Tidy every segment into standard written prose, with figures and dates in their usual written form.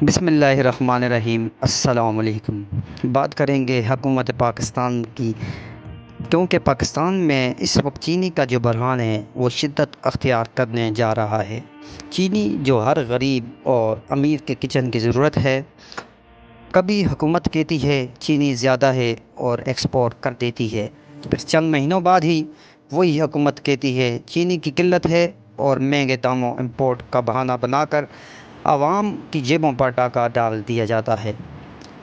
بسم اللہ الرحمن الرحیم۔ السلام علیکم۔ بات کریں گے حکومت پاکستان کی، کیونکہ پاکستان میں اس وقت چینی کا جو بحران ہے وہ شدت اختیار کرنے جا رہا ہے۔ چینی جو ہر غریب اور امیر کے کچن کی ضرورت ہے، کبھی حکومت کہتی ہے چینی زیادہ ہے اور ایکسپورٹ کر دیتی ہے، پھر چند مہینوں بعد ہی وہی حکومت کہتی ہے چینی کی قلت ہے اور مہنگے داموں امپورٹ کا بہانہ بنا کر عوام کی جیبوں پر ڈاکہ ڈال دیا جاتا ہے۔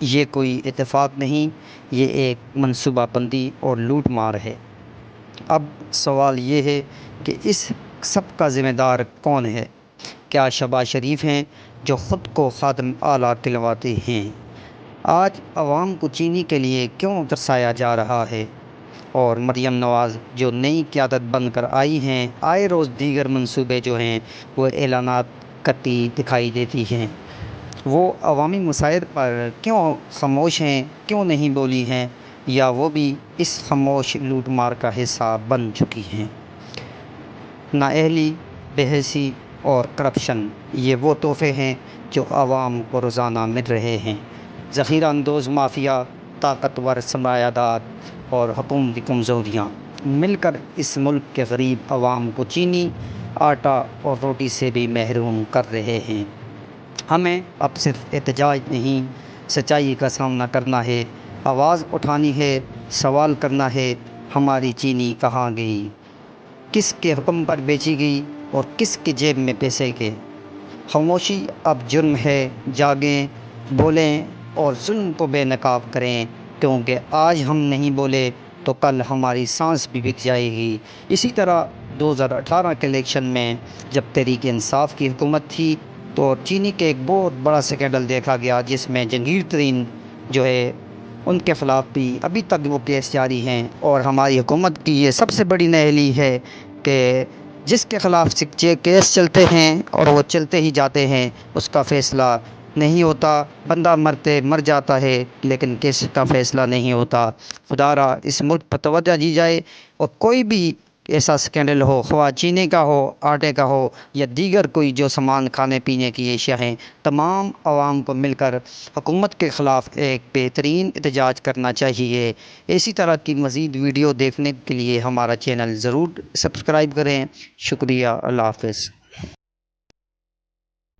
یہ کوئی اتفاق نہیں، یہ ایک منصوبہ بندی اور لوٹ مار ہے۔ اب سوال یہ ہے کہ اس سب کا ذمہ دار کون ہے؟ کیا شہباز شریف ہیں جو خود کو خادم اعلیٰ کہلواتے ہیں؟ آج عوام کو چینی کے لیے کیوں ترسایا جا رہا ہے؟ اور مریم نواز جو نئی قیادت بن کر آئی ہیں، آئے روز دیگر منصوبے جو ہیں وہ اعلانات کرتی دکھائی دیتی ہیں، وہ عوامی مسائل پر کیوں خاموش ہیں، کیوں نہیں بولی ہیں، یا وہ بھی اس خاموش لوٹ مار کا حصہ بن چکی ہیں؟ نااہلی، بے حسی اور کرپشن، یہ وہ تحفے ہیں جو عوام کو روزانہ مل رہے ہیں۔ ذخیرہ اندوز مافیا، طاقتور سرمایہ دار اور حکومتی کمزوریاں مل کر اس ملک کے غریب عوام کو چینی، آٹا اور روٹی سے بھی محروم کر رہے ہیں۔ ہمیں اب صرف احتجاج نہیں، سچائی کا سامنا کرنا ہے، آواز اٹھانی ہے، سوال کرنا ہے، ہماری چینی کہاں گئی؟ کس کے حکم پر بیچی گئی اور کس کی جیب میں پیسے گئے؟ خاموشی اب جرم ہے، جاگیں، بولیں اور ظلم کو بے نقاب کریں، کیونکہ آج ہم نہیں بولے تو کل ہماری سانس بھی بک جائے گی۔ اسی طرح 2018 کے الیکشن میں جب تحریک انصاف کی حکومت تھی تو چینی کے ایک بہت بڑا سکینڈل دیکھا گیا، جس میں جنگیر ترین جو ہے ان کے خلاف بھی ابھی تک وہ کیس جاری ہیں، اور ہماری حکومت کی یہ سب سے بڑی نااہلی ہے کہ جس کے خلاف کیس چلتے ہیں اور وہ چلتے ہی جاتے ہیں، اس کا فیصلہ نہیں ہوتا، بندہ مر جاتا ہے لیکن کیس کا فیصلہ نہیں ہوتا۔ خدا را اس ملک پر توجہ دی جائے، اور کوئی بھی ایسا سکینڈل ہو، خواہ چینے کا ہو، آٹے کا ہو یا دیگر کوئی جو سامان کھانے پینے کی اشیاء ہیں، تمام عوام کو مل کر حکومت کے خلاف ایک بہترین احتجاج کرنا چاہیے۔ اسی طرح کی مزید ویڈیو دیکھنے کے لیے ہمارا چینل ضرور سبسکرائب کریں۔ شکریہ، اللہ حافظ۔